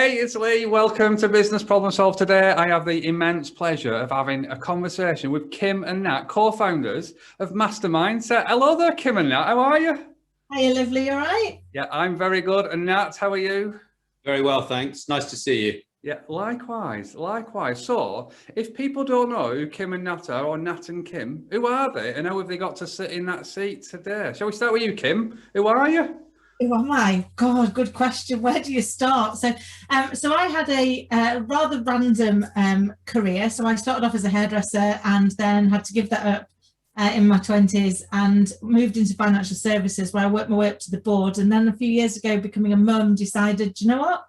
Hey, it's Lee. Welcome to Business Problem Solve. Today, I have the immense pleasure of having a conversation with Kim and Nat, co-founders of MasterMindSet. Hello there, Kim and Nat. How are you? Hiya, lovely. All right? Yeah, I'm very good. And Nat, how are you? Very well, thanks. Nice to see you. Yeah, likewise. So, if people don't know who Kim and Nat are, or Nat and Kim, who are they? And how have they got to sit in that seat today? Shall we start with you, Kim? Who are you? Who am I? God, good question. Where do you start? So I had a rather random career. So I started off as a hairdresser and then had to give that up in my 20s and moved into financial services, where I worked my way up to the board. And then a few years ago, becoming a mum, decided, you know what?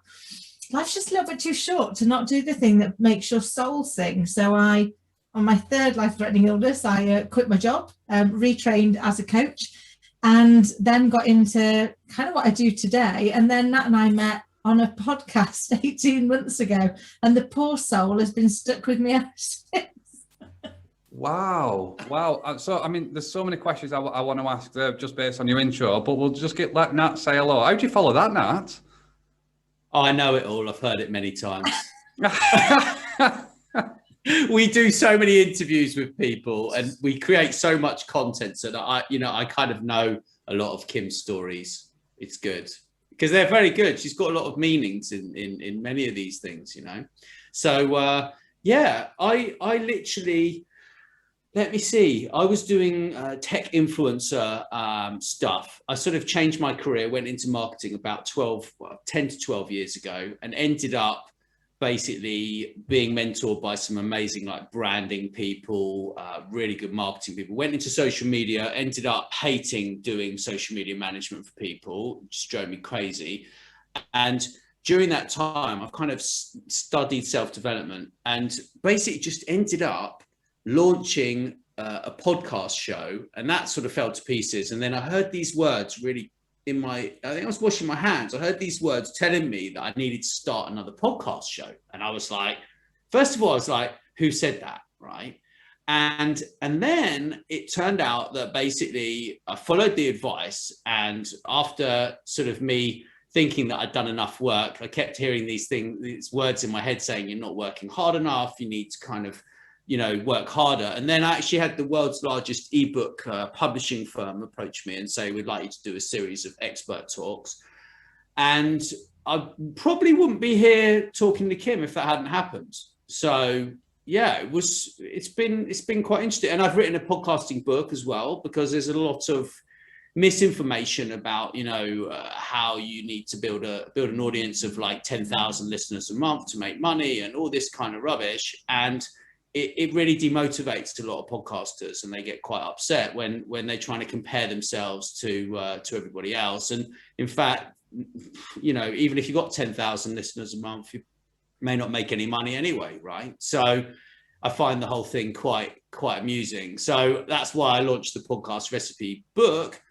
Life's just a little bit too short to not do the thing that makes your soul sing. So on my third life-threatening illness, I quit my job, retrained as a coach, and then got into kind of what I do today. And then Nat and I met on a podcast 18 months ago, and the poor soul has been stuck with me ever since. Wow. So, I mean, there's so many questions I want to ask just based on your intro, but we'll just let Nat say hello. How do you follow that, Nat? Oh, I know it all. I've heard it many times. We do so many interviews with people and we create so much content so that I kind of know a lot of Kim's stories. It's good because they're very good. She's got a lot of meanings in many of these things, you know. So I literally, let me see. I was doing tech influencer stuff. I sort of changed my career, went into marketing about 10 to 12 years ago, and ended up basically being mentored by some amazing like branding people, really good marketing people. Went into social media, ended up hating doing social media management for people, just drove me crazy. And during that time, I've kind of studied self-development and basically just ended up launching a podcast show, and that sort of fell to pieces. And then I heard these words really I think I was washing my hands. I heard these words telling me that I needed to start another podcast show. And I was like, first of all, I was like, who said that? Right. And then it turned out that basically I followed the advice. And after sort of me thinking that I'd done enough work, I kept hearing these words in my head saying, you're not working hard enough. You need to kind of, work harder. And then I actually had the world's largest ebook publishing firm approach me and say, we'd like you to do a series of expert talks. And I probably wouldn't be here talking to Kim if that hadn't happened. So yeah, it's been quite interesting. And I've written a podcasting book as well, because there's a lot of misinformation about, how you need to build an audience of like 10,000 listeners a month to make money and all this kind of rubbish. And it really demotivates a lot of podcasters, and they get quite upset when they're trying to compare themselves to everybody else. And in fact, even if you've got 10,000 listeners a month, you may not make any money anyway, right? So I find the whole thing quite amusing. So that's why I launched the podcast recipe book.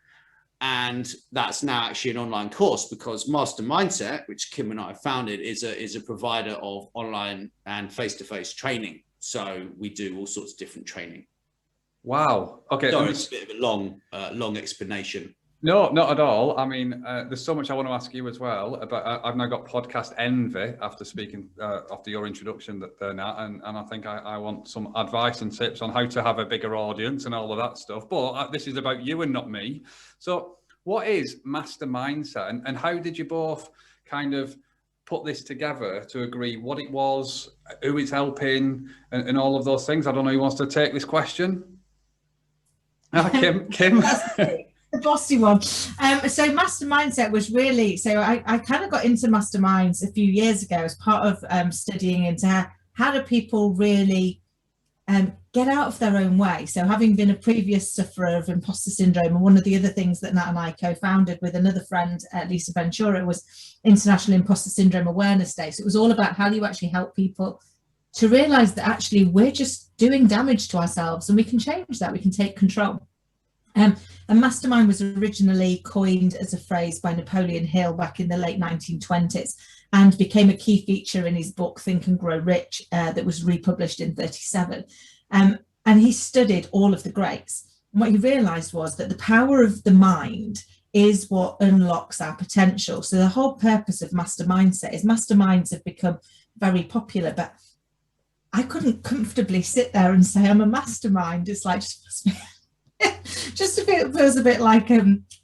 And that's now actually an online course, because MasterMindSet, which Kim and I have founded, is a provider of online and face-to-face training. So we do all sorts of different training. Wow. Okay. Sorry, it's a bit of a long explanation. No, not at all. I mean, there's so much I want to ask you as well, but I've now got podcast envy after speaking after your introduction, Nat, and I think I want some advice and tips on how to have a bigger audience and all of that stuff. But this is about you and not me. So what is MasterMindSet, and how did you both kind of put this together to agree what it was, who it's helping, and all of those things? I don't know who wants to take this question. Kim. The bossy one. So MasterMindSet was really, so I kind of got into masterminds a few years ago as part of studying into how do people really get out of their own way. So having been a previous sufferer of imposter syndrome, and one of the other things that Nat and I co-founded with another friend, Lisa Ventura, was International Imposter Syndrome Awareness Day. So it was all about how do you actually help people to realize that actually we're just doing damage to ourselves, and we can change that, we can take control. And mastermind was originally coined as a phrase by Napoleon Hill back in the late 1920s, and became a key feature in his book Think and Grow Rich that was republished in 1937. And he studied all of the greats. And what he realized was that the power of the mind is what unlocks our potential. So the whole purpose of MasterMindSet is masterminds have become very popular, but I couldn't comfortably sit there and say I'm a mastermind. It's like just a bit, feels a bit like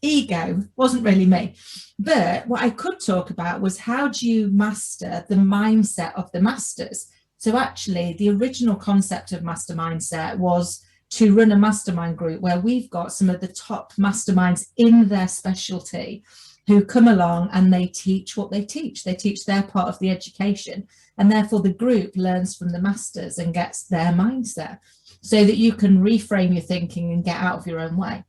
ego. Wasn't really me. But what I could talk about was, how do you master the mindset of the masters? So actually, the original concept of MasterMindSet was to run a mastermind group where we've got some of the top masterminds in their specialty who come along and they teach what they teach. They teach their part of the education, and therefore the group learns from the masters and gets their mindset, so that you can reframe your thinking and get out of your own way.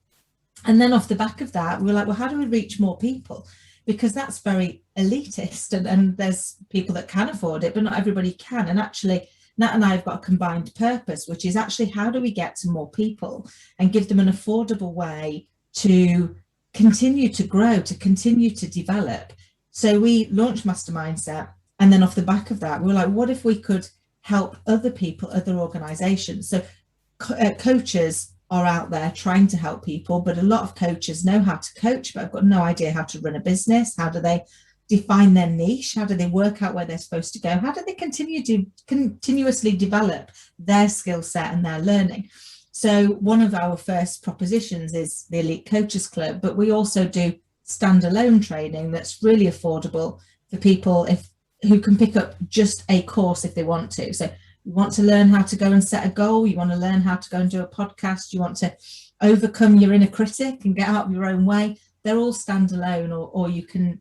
And then off the back of that, we were like, well, how do we reach more people? Because that's very elitist, and there's people that can afford it, but not everybody can. And actually, Nat and I have got a combined purpose, which is actually, how do we get to more people and give them an affordable way to continue to grow, to continue to develop? So we launched MasterMindSet, and then off the back of that, we were like, what if we could help other people, other organizations? So coaches are out there trying to help people, but a lot of coaches know how to coach, but I've got no idea how to run a business. How do they define their niche? How do they work out where they're supposed to go? How do they continuously develop their skill set and their learning? So one of our first propositions is the Elite Coaches Club, but we also do standalone training that's really affordable for people who can pick up just a course if they want to. So you want to learn how to go and set a goal, you want to learn how to go and do a podcast, you want to overcome your inner critic and get out of your own way. They're all standalone, or you can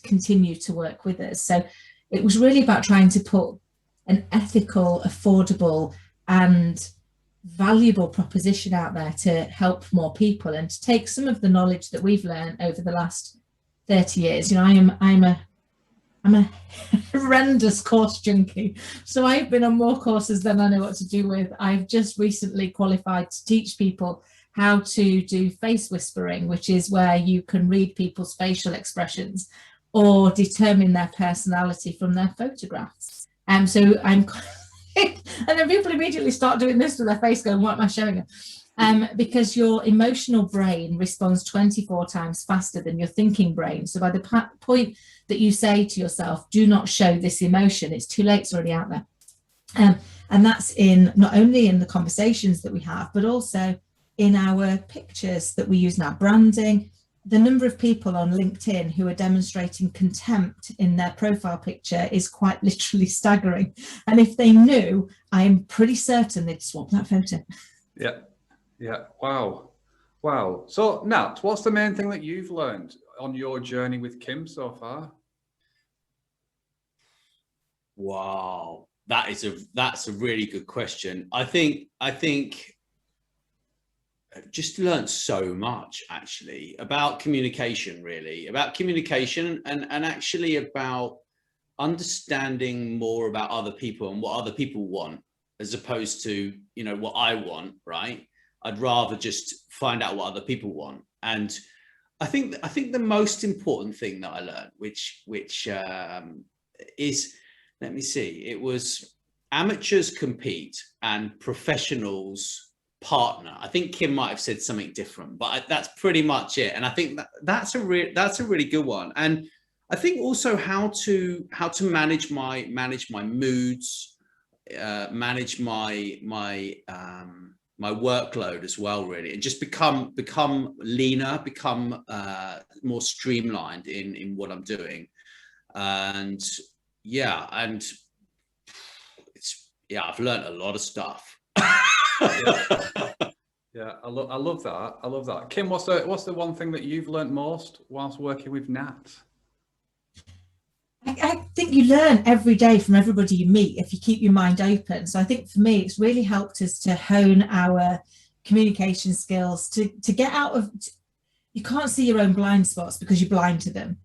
continue to work with us. So it was really about trying to put an ethical, affordable and valuable proposition out there to help more people, and to take some of the knowledge that we've learned over the last 30 years. You know, I'm a horrendous course junkie. So I've been on more courses than I know what to do with. I've just recently qualified to teach people how to do face whispering, which is where you can read people's facial expressions or determine their personality from their photographs. So I'm, and then people immediately start doing this with their face going, what am I showing them? Because your emotional brain responds 24 times faster than your thinking brain. So by the point that you say to yourself, do not show this emotion, it's too late, it's already out there. And that's in not only in the conversations that we have, but also in our pictures that we use in our branding. The number of people on LinkedIn who are demonstrating contempt in their profile picture is quite literally staggering. And if they knew, I'm pretty certain they'd swap that photo. Yeah. Wow. So Nat, what's the main thing that you've learned on your journey with Kim so far? Wow, that's a really good question. I think I've just learned so much actually about communication, and actually about understanding more about other people and what other people want, as opposed to, you know, what I want, right? I'd rather just find out what other people want. And I think the most important thing that I learned, which is, let me see, it was amateurs compete and professionals partner. I think Kim might have said something different, but that's pretty much it. And I think that's a really good one. And I think also how to manage my moods, manage my workload as well, really, and just become leaner, become more streamlined in what I'm doing. And I've learned a lot of stuff. Yeah, I love that. Kim, what's the one thing that you've learned most whilst working with Nat? I think you learn every day from everybody you meet if you keep your mind open. So I think for me, it's really helped us to hone our communication skills, to get out of, you can't see your own blind spots because you're blind to them.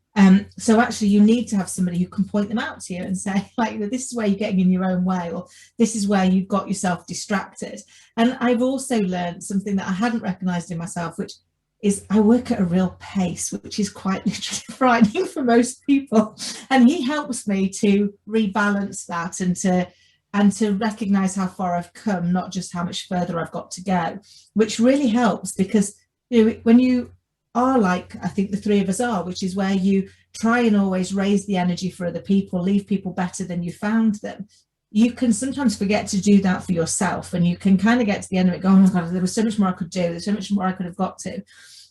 So actually you need to have somebody who can point them out to you and say, like, this is where you're getting in your own way, or this is where you've got yourself distracted. And I've also learned something that I hadn't recognized in myself, which is I work at a real pace, which is quite literally frightening for most people. And he helps me to rebalance that and to recognize how far I've come, not just how much further I've got to go, which really helps, because, you know, when you are like I think the three of us are, which is where you try and always raise the energy for other people, leave people better than you found them, you can sometimes forget to do that for yourself, and you can kind of get to the end of it, go, oh my God, there was so much more I could do, there's so much more I could have got to,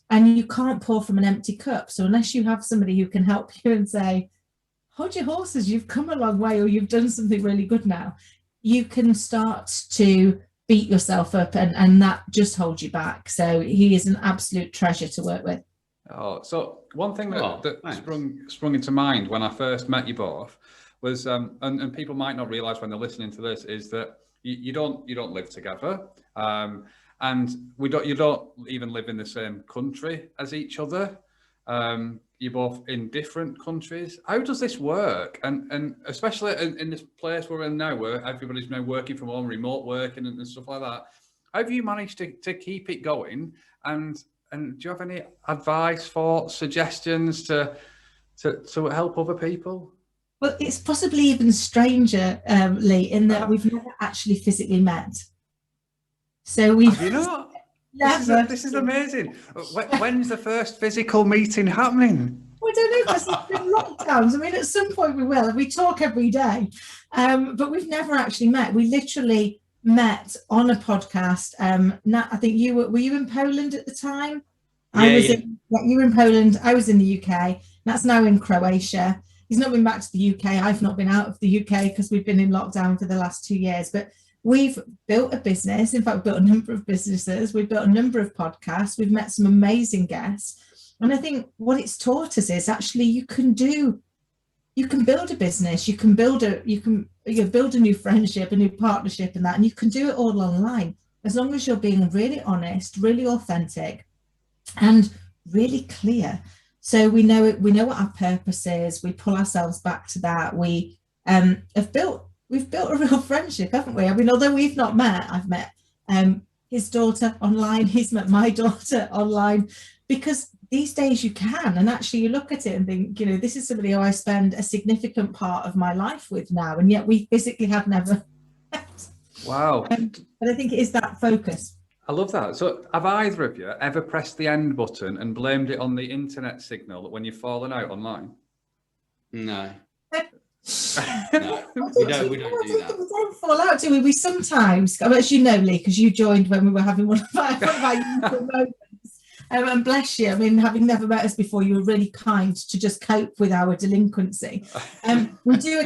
and you can't pour from an empty cup. So unless you have somebody who can help you and say, hold your horses, you've come a long way, or you've done something really good now, you can start to beat yourself up, and that just holds you back. So he is an absolute treasure to work with. Oh, so one thing that sprung into mind when I first met you both was, and people might not realise when they're listening to this, is that you don't live together, and you don't even live in the same country as each other. You're both in different countries. How does this work? And especially in this place we're in now, where everybody's now working from home, remote working and stuff like that. How have you managed to keep it going? And do you have any advice for suggestions to help other people? Well, it's possibly even stranger, Lee, in that we've never actually physically met. So we've This is amazing. When's the first physical meeting happening? I don't know, because there's been lockdowns. I mean, at some point we will. We talk every day, but we've never actually met. We literally met on a podcast. Nat, I think were you in Poland at the time? You were in Poland. I was in the UK. Nat's now in Croatia. He's not been back to the UK. I've not been out of the UK because we've been in lockdown for the last 2 years. But we've built a business. In fact, we've built a number of businesses. We've built a number of podcasts. We've met some amazing guests. And I think what it's taught us is actually you can build a business, you can build a new friendship, a new partnership and that, and you can do it all online as long as you're being really honest, really authentic and really clear. So we know what our purpose is. We pull ourselves back to that. We've built a real friendship, haven't we? I mean, although we've not met, I've met his daughter online, he's met my daughter online, because these days you can, and actually you look at it and think, this is somebody who I spend a significant part of my life with now, and yet we physically have never met. Wow. But I think it is that focus. I love that. So have either of you ever pressed the end button and blamed it on the internet signal when you've fallen out online? No. No, we don't do that. We don't fall out, do we? We sometimes, as you know, Lee, because you joined when we were having one of our usual moments. And bless you, I mean, having never met us before, you were really kind to just cope with our delinquency. We do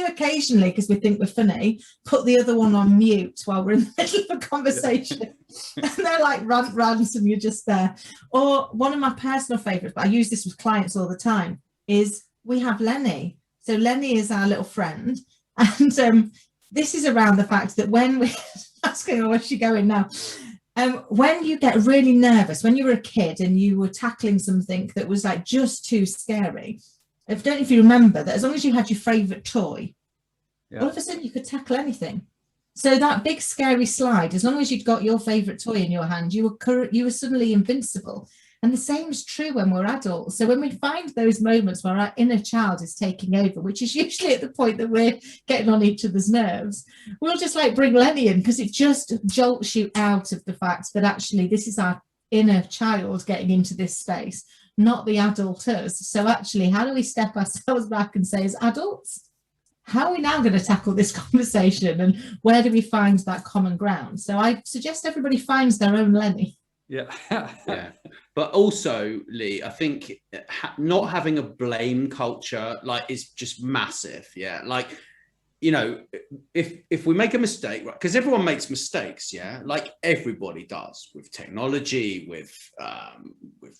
occasionally, because we think we're funny, put the other one on mute while we're in the middle of a conversation. And they're like rants and you're just there. Or one of my personal favourites, but I use this with clients all the time, is we have Lenny. So Lenny is our little friend. And this is around the fact that when we're asking her, where's she going now? When you get really nervous, when you were a kid and you were tackling something that was like just too scary, I don't know if you remember that as long as you had your favourite toy, all of a sudden you could tackle anything. So that big scary slide, as long as you'd got your favourite toy in your hand, you were suddenly invincible. And the same is true when we're adults. So when we find those moments where our inner child is taking over, which is usually at the point that we're getting on each other's nerves, we'll just like bring Lenny in, because it just jolts you out of the fact that actually this is our inner child getting into this space, not the adult us. So actually, how do we step ourselves back and say, as adults, how are we now going to tackle this conversation, and where do we find that common ground? So I suggest everybody finds their own Lenny. Yeah. Yeah. But also, Lee, I think not having a blame culture is just massive. Yeah. Like, if we make a mistake, right? Because everyone makes mistakes. Yeah. Like everybody does with technology, with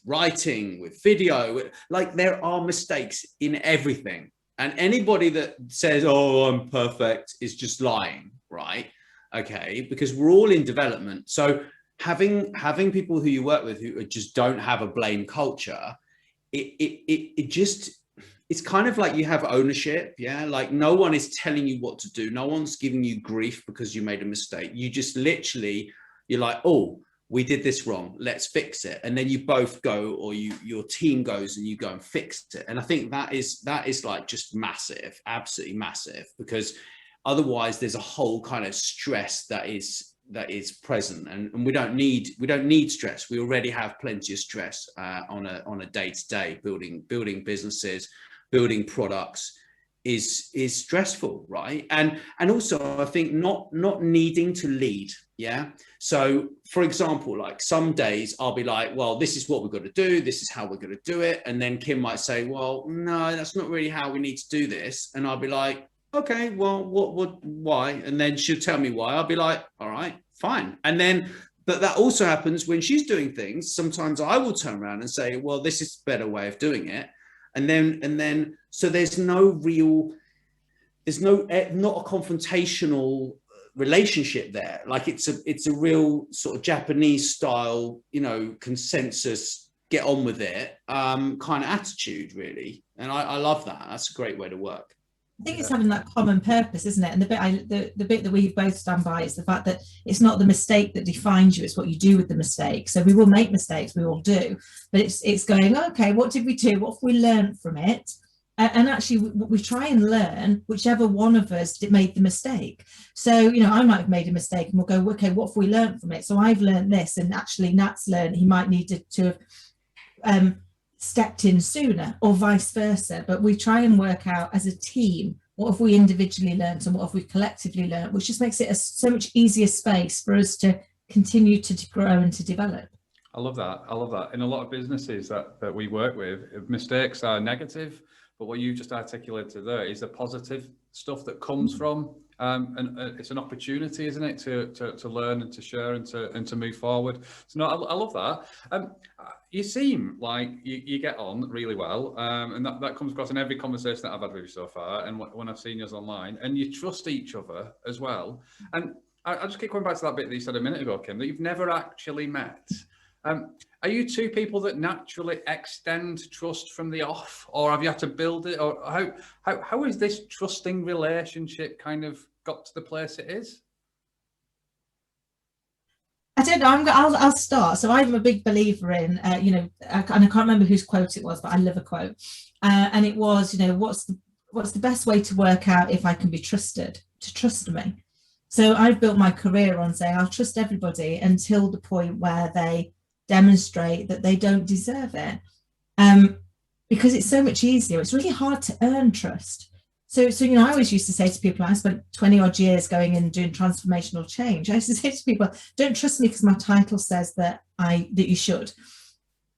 writing, with video, there are mistakes in everything. And anybody that says, oh, I'm perfect is just lying. Right. Okay. Because we're all in development. So having people who you work with who just don't have a blame culture, it's kind of like you have ownership. Yeah. Like no one is telling you what to do. No one's giving you grief because you made a mistake. You just literally, you're like, oh, we did this wrong. Let's fix it. And then you both go, or your team goes and you go and fix it. And I think that is like just massive, absolutely massive, because otherwise there's a whole kind of stress that is that is present, and we don't need stress. We already have plenty of stress on a day-to-day. Building businesses, building products is stressful, right? And also I think not needing to lead. Yeah. So for example, like some days I'll be like, well, this is what we've got to do, this is how we're going to do it, and then Kim might say, well, no, that's not really how we need to do this, and I'll be like, okay, well, why? And then she'll tell me why. I'll be like, all right, fine. And then, but that also happens when she's doing things. Sometimes I will turn around and say, well, this is a better way of doing it. And then, so there's not a confrontational relationship there. Like it's a real sort of Japanese style, consensus, get on with it, kind of attitude, really. And I love that. That's a great way to work. I think it's having that common purpose, isn't it? And the bit that we both stand by is the fact that it's not the mistake that defines you, it's what you do with the mistake. So we will make mistakes, we all do, but it's going, okay, what did we do? What have we learned from it? And actually we try and learn whichever one of us made the mistake. So, I might have made a mistake and we'll go, okay, what have we learned from it? So I've learned this, and actually Nat's learned he might need to have stepped in sooner, or vice versa. But we try and work out as a team, what have we individually learned and what have we collectively learned, which just makes it so much easier space for us to continue to grow and to develop. I love that. In a lot of businesses that we work with, mistakes are negative, but what you just articulated there is the positive stuff that comes from, and it's an opportunity, isn't it, to learn and to share and to move forward. So no, I love that. You seem like you get on really well, and that comes across in every conversation that I've had with you so far, and when I've seen you online, and you trust each other as well. And I just keep coming back to that bit that you said a minute ago, Kim, that you've never actually met. Are you two people that naturally extend trust from the off, or have you had to build it, or how is this trusting relationship kind of got to the place it is? I don't know. I'll start. So I'm a big believer in, and I can't remember whose quote it was, but I love a quote, and it was, what's the best way to work out if I can be trusted? To trust me. So I've built my career on saying I'll trust everybody until the point where they demonstrate that they don't deserve it, because it's so much easier. It's really hard to earn trust. So I always used to say to people, I spent 20 odd years going and doing transformational change. I used to say to people, don't trust me because my title says that you should.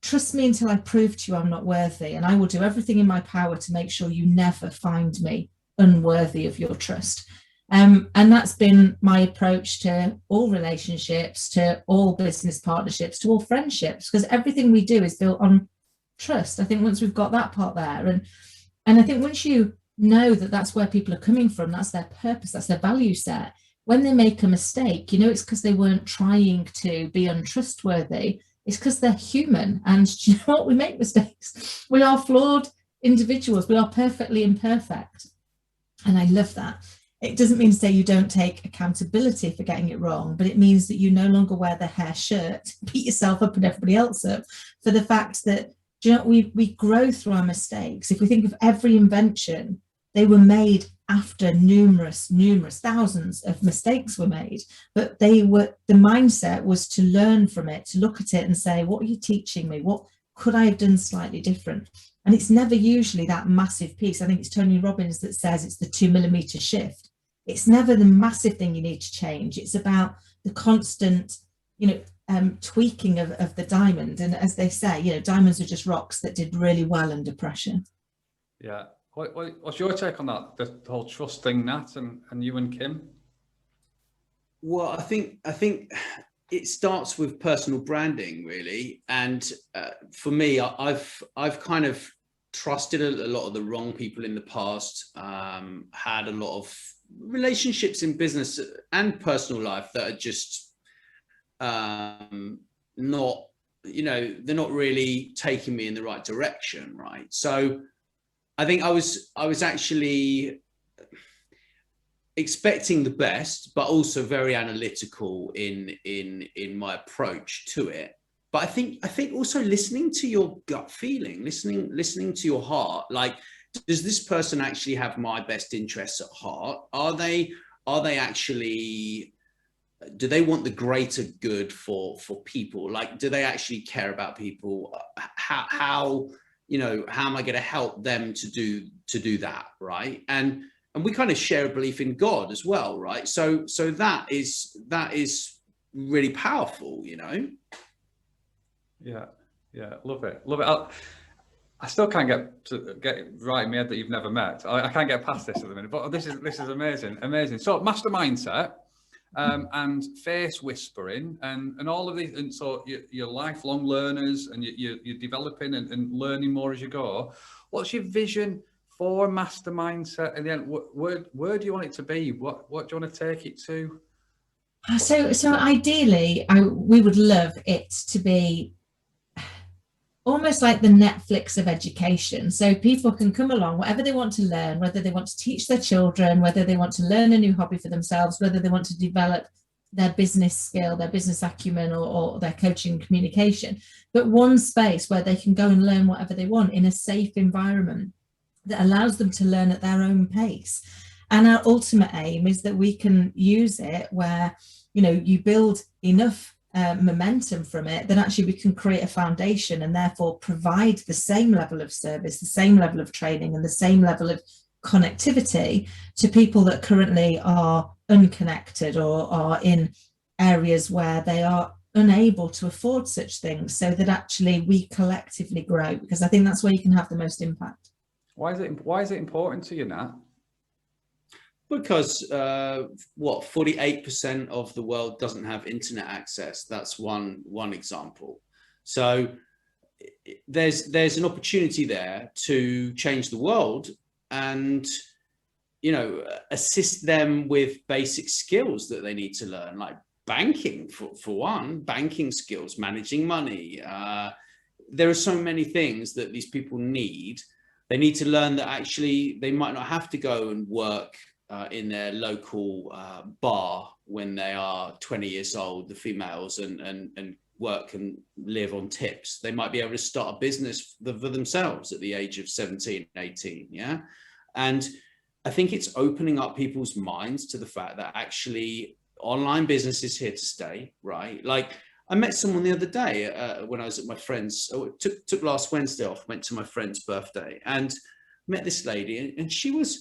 Trust me until I prove to you I'm not worthy, and I will do everything in my power to make sure you never find me unworthy of your trust. And that's been my approach to all relationships, to all business partnerships, to all friendships, because everything we do is built on trust. I think once we've got that part there, and I think once you know that that's where people are coming from, that's their purpose, that's their value set, when they make a mistake, it's because they weren't trying to be untrustworthy. It's because they're human, and you know what, we make mistakes. We are flawed individuals, we are perfectly imperfect, and I love that. It doesn't mean to say you don't take accountability for getting it wrong, but it means that you no longer wear the hair shirt, beat yourself up and everybody else up for the fact that, we grow through our mistakes. If we think of every invention, they were made after numerous thousands of mistakes were made, but the mindset was to learn from it, to look at it and say, what are you teaching me? What could I have done slightly different? And it's never usually that massive piece. I think it's Tony Robbins that says it's the 2 millimeter shift. It's never the massive thing you need to change. It's about the constant, tweaking of the diamond. And as they say, diamonds are just rocks that did really well under pressure. Yeah. What's your take on that? The whole trust thing, Nat, and you and Kim? Well, I think it starts with personal branding, really. And for me, I've kind of trusted a lot of the wrong people in the past, had a lot of relationships in business and personal life that are just not, they're not really taking me in the right direction, right? So I think I was actually expecting the best, but also very analytical in my approach to it. But I think also listening to your gut feeling, listening to your heart, like, does this person actually have my best interests at heart? Are they actually do they want the greater good for people? Like, do they actually care about people? How you know, how am I going to help them to do that, right? And we kind of share a belief in God as well, right? So that is really powerful, you know. Yeah, love it. I still can't get it right in my head that you've never met. I can't get past this at the minute, but this is amazing. So MasterMindSet, and face whispering, and all of these, and so you're lifelong learners, and you're developing and learning more as you go. What's your vision for MasterMindSet in the end? Where do you want it to be? What do you want to take it to? So ideally, we would love it to be almost like the Netflix of education. So people can come along, whatever they want to learn, whether they want to teach their children, whether they want to learn a new hobby for themselves, whether they want to develop their business skill, their business acumen, or their coaching and communication, but one space where they can go and learn whatever they want in a safe environment that allows them to learn at their own pace. And our ultimate aim is that we can use it where, you know, you build enough momentum from it, then actually we can create a foundation and therefore provide the same level of service, the same level of training, and the same level of connectivity to people that currently are unconnected or are in areas where they are unable to afford such things, so that actually we collectively grow, because I think that's where you can have the most impact. Why is it important to you, Nat? Because 48% of the world doesn't have internet access. That's one example. So there's an opportunity there to change the world, and you know, assist them with basic skills that they need to learn, like banking for one, banking skills, managing money. There are so many things that these people need. They need to learn that actually they might not have to go and work in their local bar when they are 20 years old, the females, and work and live on tips. They might be able to start a business for themselves at the age of 17, 18, yeah? And I think it's opening up people's minds to the fact that actually online business is here to stay, right? Like, I met someone the other day when I was at my friend's, took last Wednesday off, went to my friend's birthday, and met this lady, and she looked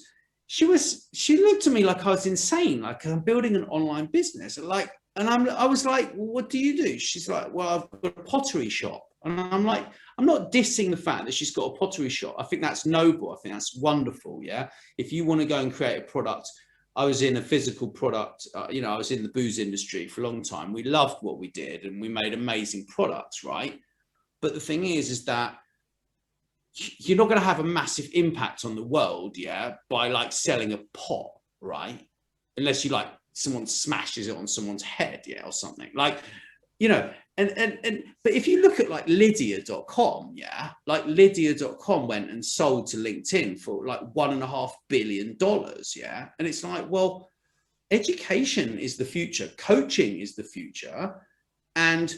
at me like I was insane, like I'm building an online business, like, and I was like, well, what do you do? She's like, well, I've got a pottery shop. And I'm like, I'm not dissing the fact that she's got a pottery shop. I think that's noble. I think that's wonderful. Yeah. If you want to go and create a product, I was in a physical product, you know, I was in the booze industry for a long time. We loved what we did and we made amazing products, right? But the thing is that you're not going to have a massive impact on the world, yeah, by like selling a pot, right? Unless you like someone smashes it on someone's head, yeah, or something, like, you know. But if you look at like Lydia.com, yeah, like Lydia.com went and sold to LinkedIn for like $1.5 billion, yeah, and it's like, well, education is the future, coaching is the future, and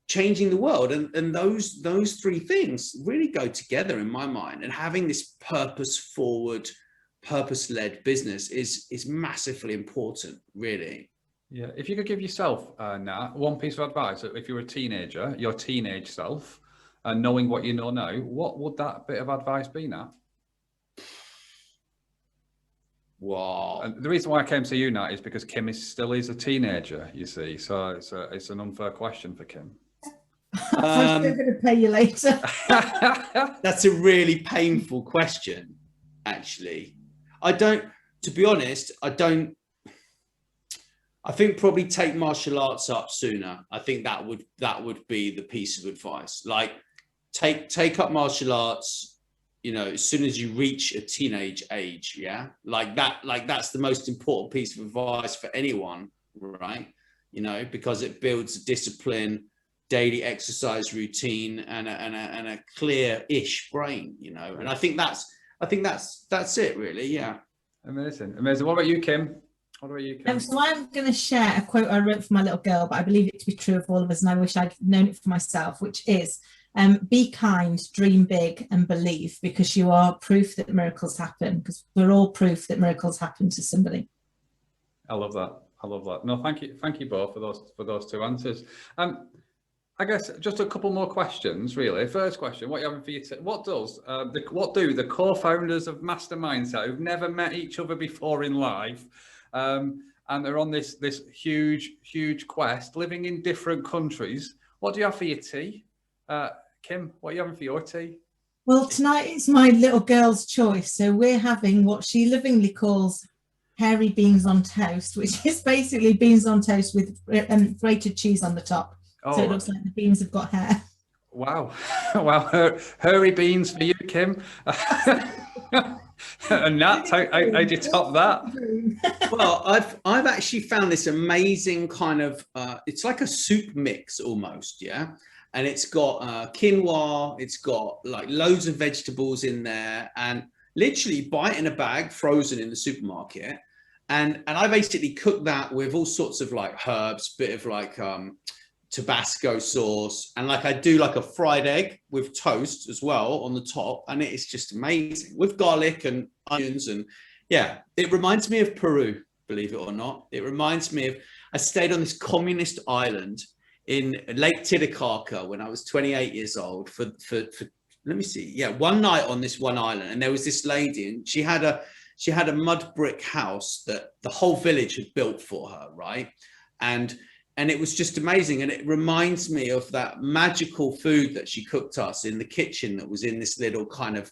changing the world, and those three things really go together in my mind. And having this purpose-forward, purpose-led business is massively important, really. Yeah, if you could give yourself, Nat, one piece of advice, if you were a teenager, your teenage self, and knowing what you know now, what would that bit of advice be, Nat? Wow. And the reason why I came to you, Nat, is because Kim still is a teenager, you see, so it's an unfair question for Kim. I'm still going to pay you later. That's a really painful question, actually. To be honest, I think probably take martial arts up sooner. I think that would be the piece of advice. Like, take up martial arts, you know, as soon as you reach a teenage age, yeah? Like that's the most important piece of advice for anyone, right? You know, because it builds discipline, daily exercise routine, and a clear-ish brain, you know. And I think that's it, really. Yeah. Amazing. What about you, Kim? So I'm going to share a quote I wrote for my little girl, but I believe it to be true of all of us, and I wish I'd known it for myself, which is, be kind, dream big, and believe, because you are proof that miracles happen, because we're all proof that miracles happen to somebody. I love that. I love that. No, thank you both for those two answers. I guess just a couple more questions, really. First question: what are you having for your tea? What do the co-founders of MasterMindSet, who've never met each other before in life, and they're on this huge quest, living in different countries? What do you have for your tea? Kim, what are you having for your tea? Well, tonight it's my little girl's choice. So we're having what she lovingly calls hairy beans on toast, which is basically beans on toast with grated cheese on the top. So it looks like the beans have got hair. Wow. Wow. Hairy beans for you, Kim. And Nat, how do you top that? Well, I've actually found this amazing kind of, it's like a soup mix almost, yeah? And it's got quinoa, it's got like loads of vegetables in there, and literally buy it in a bag, frozen in the supermarket. And I basically cook that with all sorts of like herbs, bit of like Tabasco sauce, and like I do like a fried egg with toast as well on the top, and it is just amazing with garlic and onions. And yeah, it reminds me of Peru, believe it or not. It reminds me of, I stayed on this communist island in Lake Titicaca when I was 28 years old for let me see, yeah, one night on this one island, and there was this lady, and she had a mud brick house that the whole village had built for her, right? And it was just amazing. And it reminds me of that magical food that she cooked us in the kitchen that was in this little kind of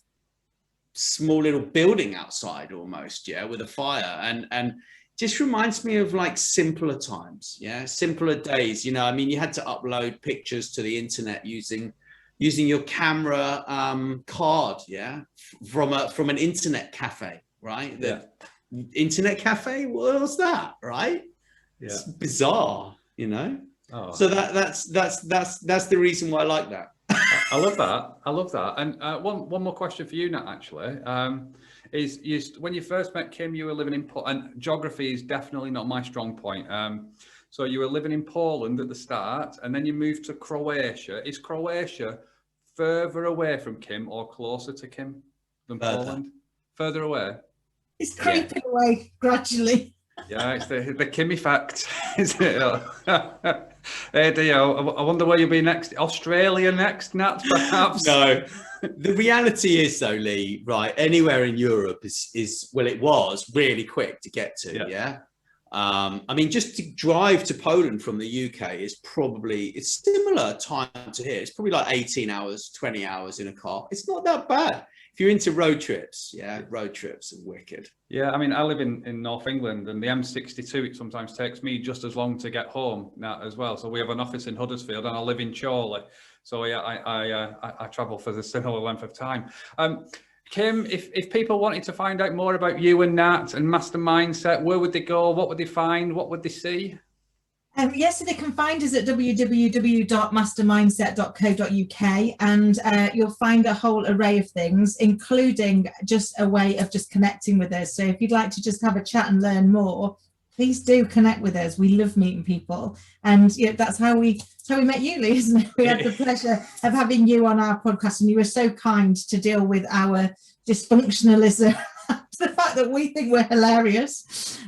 small little building outside almost, yeah, with a fire. And just reminds me of like simpler times, yeah, simpler days. You know, I mean, you had to upload pictures to the internet using your camera card, yeah, from an internet cafe, right? The internet cafe, what was that, right? Yeah. It's bizarre. You know, so that's the reason why I like that. I love that. And one more question for you, Nat, actually, is when you first met Kim, you were living in and geography is definitely not my strong point. So you were living in Poland at the start, and then you moved to Croatia. Is Croatia further away from Kim or closer to Kim than Poland? Further away. It's creeping away gradually. Yeah, it's the Kim effect, isn't it? Hey, Dio, I wonder where you'll be next. Australia next, Nat, perhaps? No. The reality is, though, Lee, right, anywhere in Europe is well, it was really quick to get to, yeah? I mean, just to drive to Poland from the UK is probably, it's similar time to here. It's probably like 18 hours, 20 hours in a car. It's not that bad. If you're into road trips, road trips are wicked. Yeah, I mean, I live in North England, and the M62, it sometimes takes me just as long to get home now as well. So we have an office in Huddersfield, and I live in Chorley. So yeah, I travel for the similar length of time. Kim, if people wanted to find out more about you and Nat and MasterMindSet, where would they go? What would they find? What would they see? Yes, so they can find us at www.mastermindset.co.uk, and you'll find a whole array of things, including just a way of just connecting with us. So if you'd like to just have a chat and learn more, please do connect with us. We love meeting people, and that's how we met you, Lee, isn't it? We had the pleasure of having you on our podcast, and you were so kind to deal with our dysfunctionalism, the fact that we think we're hilarious.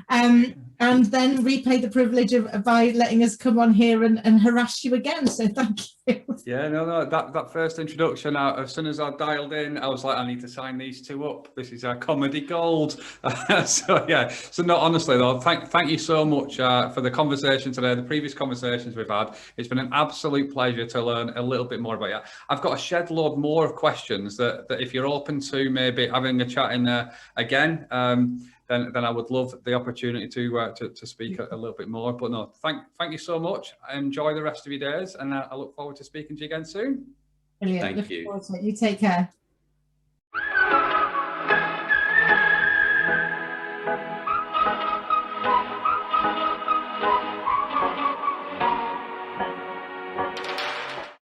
And then repay the privilege by letting us come on here and harass you again. So thank you. Yeah, no, that first introduction, as soon as I dialed in, I was like, I need to sign these two up. This is our comedy gold. So no, honestly though, thank you so much for the conversation today, the previous conversations we've had. It's been an absolute pleasure to learn a little bit more about you. I've got a shed load more of questions that if you're open to maybe having a chat in there again, then I would love the opportunity to speak a little bit more. But no, thank you so much. Enjoy the rest of your days, and I look forward to speaking to you again soon. Brilliant. Thank you. You take care.